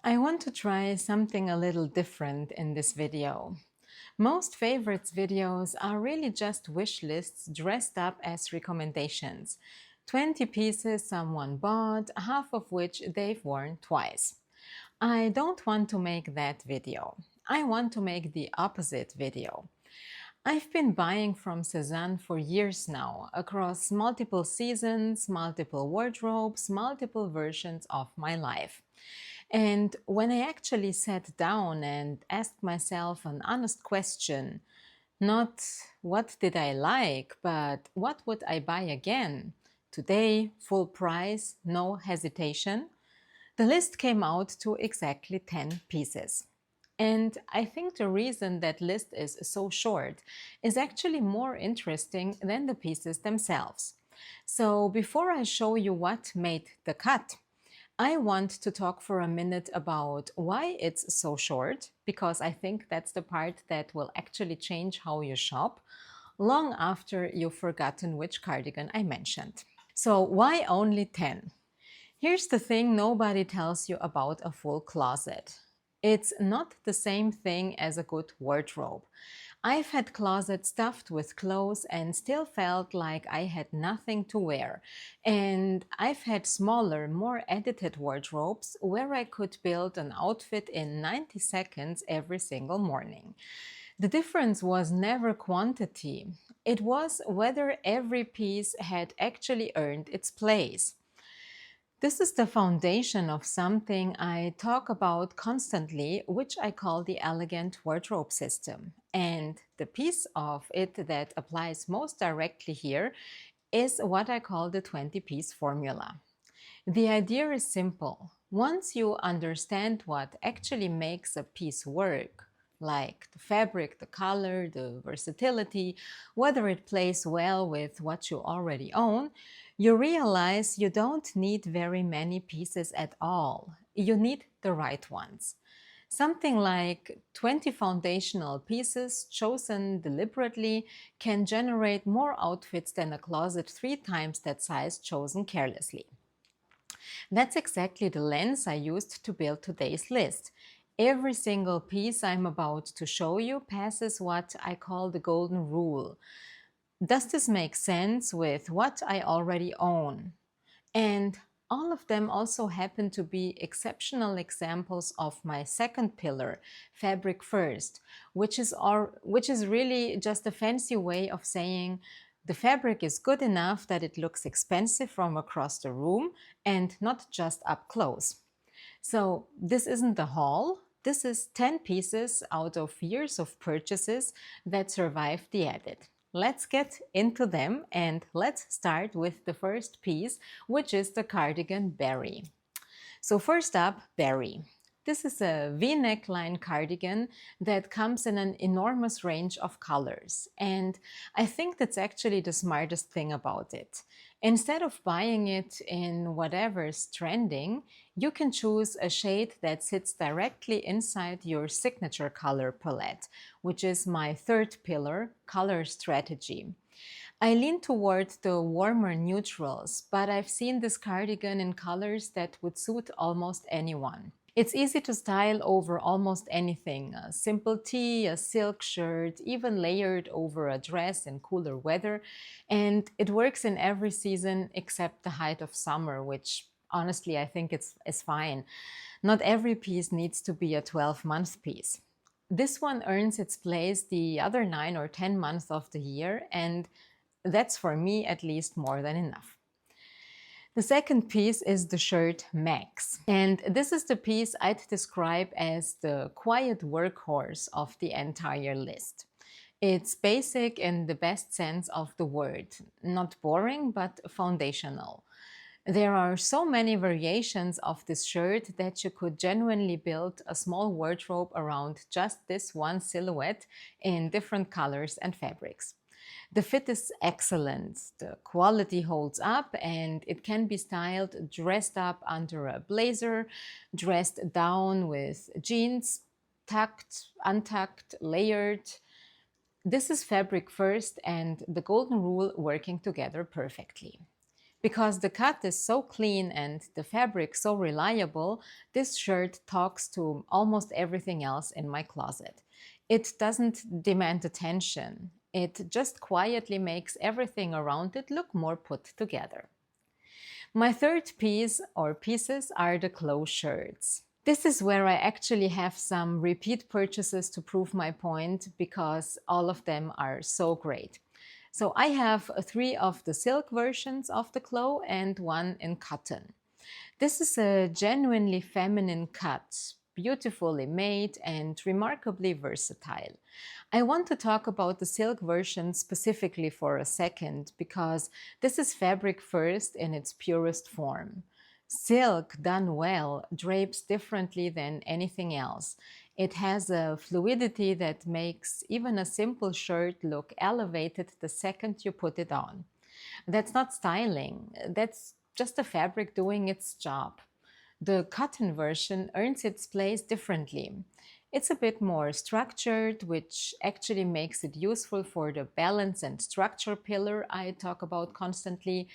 I want to try something a little different in this video. Most favorites videos are really just wish lists dressed up as recommendations. 20 pieces someone bought, half of which they've worn twice. I don't want to make that video. I want to make the opposite video. I've been buying from Sézane for years now, across multiple seasons, multiple wardrobes, multiple versions of my life. And when I actually sat down and asked myself an honest question, not what did I like, but what would I buy again? Today, full price, no hesitation. The list came out to exactly 10 pieces. And I think the reason that list is so short is actually more interesting than the pieces themselves. So before I show you what made the cut, I want to talk for a minute about why it's so short, because I think that's the part that will actually change how you shop long after you've forgotten which cardigan I mentioned. So why only 10? Here's the thing nobody tells you about a full closet. It's not the same thing as a good wardrobe. I've had closets stuffed with clothes and still felt like I had nothing to wear. And I've had smaller, more edited wardrobes where I could build an outfit in 90 seconds every single morning. The difference was never quantity. It was whether every piece had actually earned its place. This is the foundation of something I talk about constantly, which I call the elegant wardrobe system. And the piece of it that applies most directly here is what I call the 20-piece formula. The idea is simple. Once you understand what actually makes a piece work, like the fabric, the color, the versatility, whether it plays well with what you already own, you realize you don't need very many pieces at all. You need the right ones. Something like 20 foundational pieces chosen deliberately can generate more outfits than a closet 3 times that size chosen carelessly. That's exactly the lens I used to build today's list. Every single piece I'm about to show you passes what I call the golden rule. Does this make sense with what I already own? And all of them also happen to be exceptional examples of my second pillar, fabric first, which is really just a fancy way of saying the fabric is good enough that it looks expensive from across the room and not just up close. So this isn't a haul. This is 10 pieces out of years of purchases that survived the edit. Let's get into them and let's start with the first piece, which is the cardigan Berry. So first up, Berry. This is a V-neckline cardigan that comes in an enormous range of colors. And I think that's actually the smartest thing about it. Instead of buying it in whatever's trending, you can choose a shade that sits directly inside your signature color palette, which is my third pillar, color strategy. I lean toward the warmer neutrals, but I've seen this cardigan in colors that would suit almost anyone. It's easy to style over almost anything, a simple tee, a silk shirt, even layered over a dress in cooler weather, and it works in every season except the height of summer, which honestly I think is fine. Not every piece needs to be a 12-month piece. This one earns its place the other 9 or 10 months of the year, and that's for me at least more than enough. The second piece is the shirt Max. And this is the piece I'd describe as the quiet workhorse of the entire list. It's basic in the best sense of the word. Not boring, but foundational. There are so many variations of this shirt that you could genuinely build a small wardrobe around just this one silhouette in different colors and fabrics. The fit is excellent, the quality holds up, and it can be styled dressed up under a blazer, dressed down with jeans, tucked, untucked, layered. This is fabric first and the golden rule working together perfectly. Because the cut is so clean and the fabric so reliable, this shirt talks to almost everything else in my closet. It doesn't demand attention. It just quietly makes everything around it look more put together. My third piece or pieces are the clothes shirts. This is where I actually have some repeat purchases to prove my point because all of them are so great. So I have three of the silk versions of the cloth and one in cotton. This is a genuinely feminine cut, beautifully made and remarkably versatile. I want to talk about the silk version specifically for a second because this is fabric first in its purest form. Silk done well drapes differently than anything else. It has a fluidity that makes even a simple shirt look elevated the second you put it on. That's not styling, that's just the fabric doing its job. The cotton version earns its place differently. It's a bit more structured, which actually makes it useful for the balance and structure pillar I talk about constantly.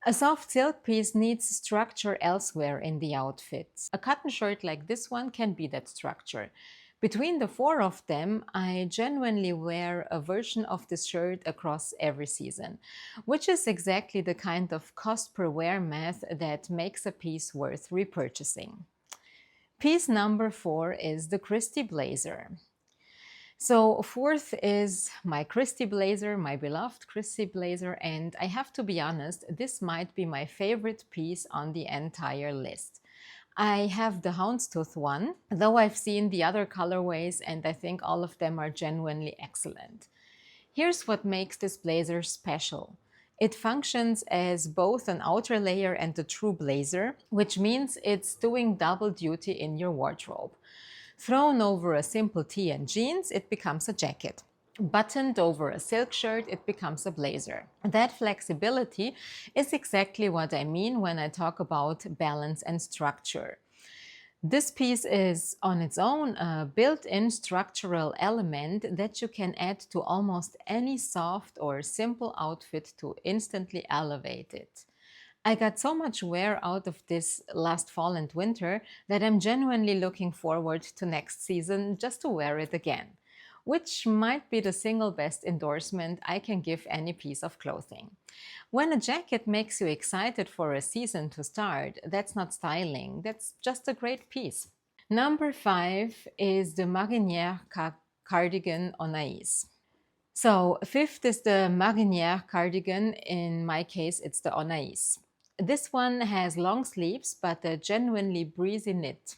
A soft silk piece needs structure elsewhere in the outfit. A cotton shirt like this one can be that structure. Between the four of them, I genuinely wear a version of this shirt across every season, which is exactly the kind of cost per wear math that makes a piece worth repurchasing. Piece number four is the Christie blazer. So fourth is my Christie blazer, my beloved Christie blazer, and I have to be honest, this might be my favorite piece on the entire list. I have the houndstooth one, though I've seen the other colorways and I think all of them are genuinely excellent. Here's what makes this blazer special. It functions as both an outer layer and a true blazer, which means it's doing double duty in your wardrobe. Thrown over a simple tee and jeans, it becomes a jacket. Buttoned over a silk shirt, it becomes a blazer. That flexibility is exactly what I mean when I talk about balance and structure. This piece is on its own a built-in structural element that you can add to almost any soft or simple outfit to instantly elevate it. I got so much wear out of this last fall and winter that I'm genuinely looking forward to next season just to wear it again, which might be the single best endorsement I can give any piece of clothing. When a jacket makes you excited for a season to start, that's not styling, that's just a great piece. Number five is the Marinière cardigan Anaïs. So fifth is the Marinière cardigan. In my case, it's the Anaïs. This one has long sleeves, but a genuinely breezy knit,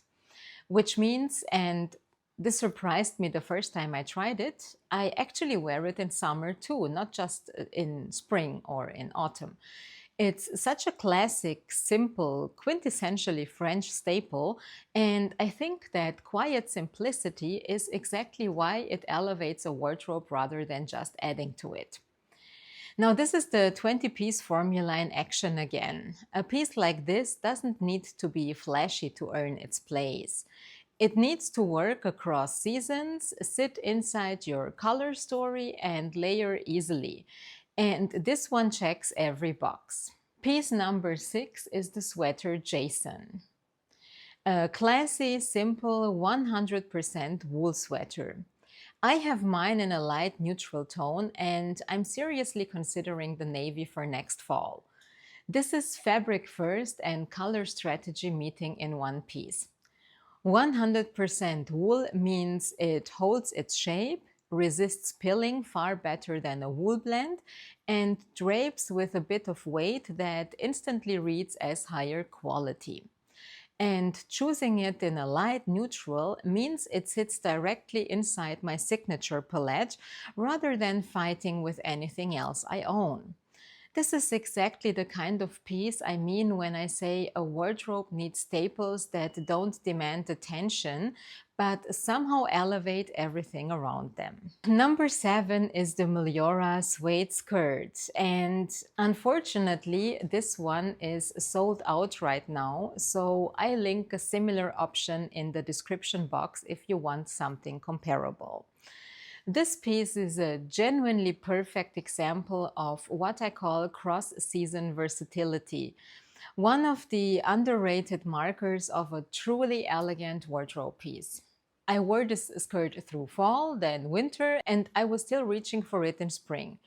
which means, and this surprised me the first time I tried it, I actually wear it in summer too, not just in spring or in autumn. It's such a classic, simple, quintessentially French staple, and I think that quiet simplicity is exactly why it elevates a wardrobe rather than just adding to it. Now, this is the 20-piece formula in action again. A piece like this doesn't need to be flashy to earn its place. It needs to work across seasons, sit inside your color story, and layer easily. And this one checks every box. Piece number six is the sweater Jason. A classy, simple, 100% wool sweater. I have mine in a light neutral tone and I'm seriously considering the navy for next fall. This is fabric first and color strategy meeting in one piece. 100% wool means it holds its shape, resists pilling far better than a wool blend, and drapes with a bit of weight that instantly reads as higher quality. And choosing it in a light neutral means it sits directly inside my signature palette rather than fighting with anything else I own. This is exactly the kind of piece I mean when I say a wardrobe needs staples that don't demand attention, but somehow elevate everything around them. Number seven is the Meliora suede skirt. And unfortunately, this one is sold out right now. So I link a similar option in the description box if you want something comparable. This piece is a genuinely perfect example of what I call cross-season versatility, one of the underrated markers of a truly elegant wardrobe piece. I wore this skirt through fall, then winter, and I was still reaching for it in spring.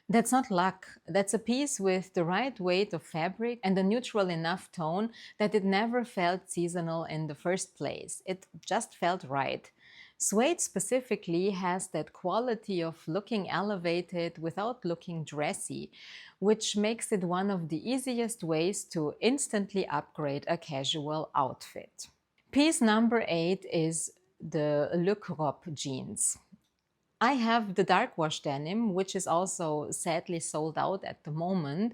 That's not luck. That's a piece with the right weight of fabric and a neutral enough tone that it never felt seasonal in the first place. It just felt right. Suede specifically has that quality of looking elevated without looking dressy, which makes it one of the easiest ways to instantly upgrade a casual outfit. Piece number 8 is the Le Crop jeans. I have the dark wash denim, which is also sadly sold out at the moment,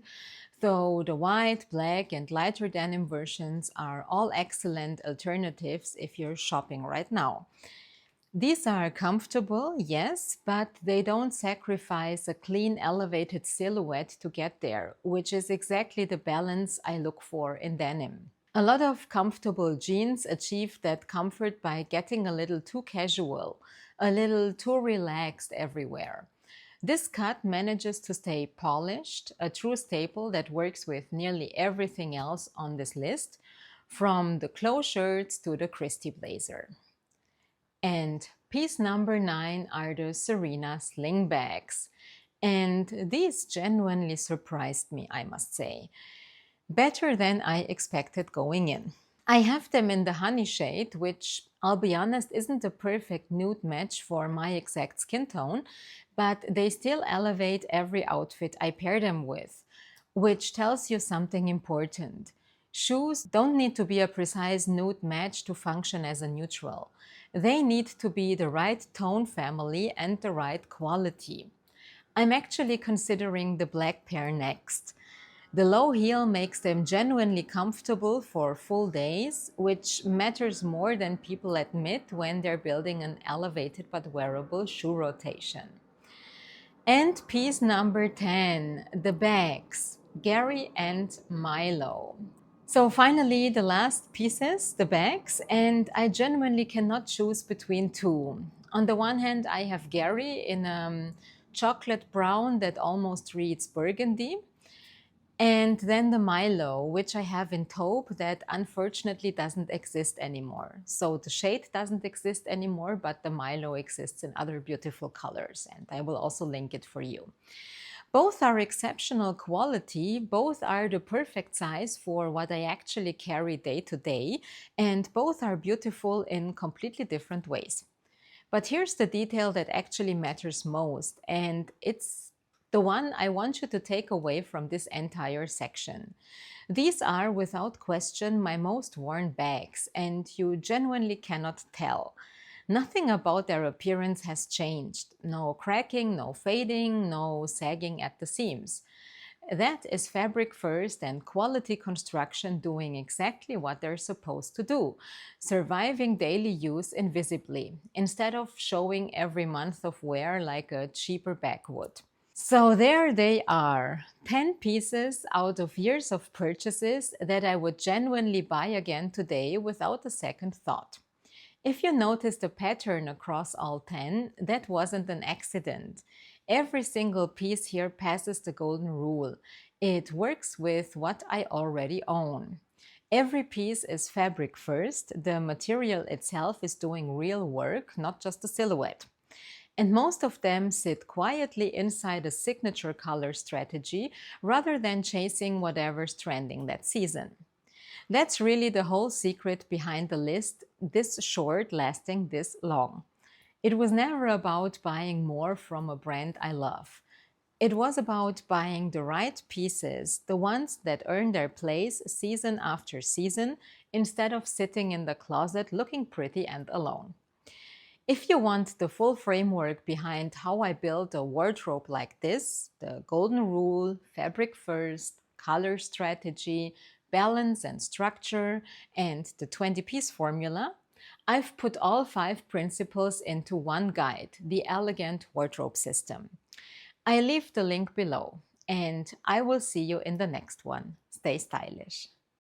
though the white, black, and lighter denim versions are all excellent alternatives if you're shopping right now. These are comfortable, yes, but they don't sacrifice a clean, elevated silhouette to get there, which is exactly the balance I look for in denim. A lot of comfortable jeans achieve that comfort by getting a little too casual, a little too relaxed everywhere. This cut manages to stay polished, a true staple that works with nearly everything else on this list, from the close shirts to the Christie blazer. And piece number 9 are the Serena sling bags. And these genuinely surprised me, I must say. Better than I expected going in. I have them in the honey shade, which, I'll be honest, isn't a perfect nude match for my exact skin tone, but they still elevate every outfit I pair them with, which tells you something important. Shoes don't need to be a precise nude match to function as a neutral. They need to be the right tone family and the right quality. I'm actually considering the black pair next. The low heel makes them genuinely comfortable for full days, which matters more than people admit when they're building an elevated but wearable shoe rotation. And piece number 10, the bags, Gary and Milo. So finally, the last pieces, the bags, and I genuinely cannot choose between two. On the one hand, I have Gary in chocolate brown that almost reads burgundy, and then the Milo, which I have in taupe that unfortunately doesn't exist anymore. So the shade doesn't exist anymore, but the Milo exists in other beautiful colors, and I will also link it for you. Both are exceptional quality, both are the perfect size for what I actually carry day to day, and both are beautiful in completely different ways. But here's the detail that actually matters most, and it's the one I want you to take away from this entire section. These are, without question, my most worn bags, and you genuinely cannot tell. Nothing about their appearance has changed. No cracking, no fading, no sagging at the seams. That is fabric first and quality construction doing exactly what they're supposed to do, surviving daily use invisibly, instead of showing every month of wear like a cheaper bag would. So there they are, 10 pieces out of years of purchases that I would genuinely buy again today without a second thought. If you noticed a pattern across all 10, that wasn't an accident. Every single piece here passes the golden rule. It works with what I already own. Every piece is fabric first. The material itself is doing real work, not just the silhouette. And most of them sit quietly inside a signature color strategy rather than chasing whatever's trending that season. That's really the whole secret behind the list, this short, lasting this long. It was never about buying more from a brand I love. It was about buying the right pieces, the ones that earn their place season after season, instead of sitting in the closet looking pretty and alone. If you want the full framework behind how I build a wardrobe like this, the golden rule, fabric first, color strategy, balance and structure, and the 20-piece formula, I've put all 5 principles into one guide, the Elegant Wardrobe System. I leave the link below, and I will see you in the next one. Stay stylish.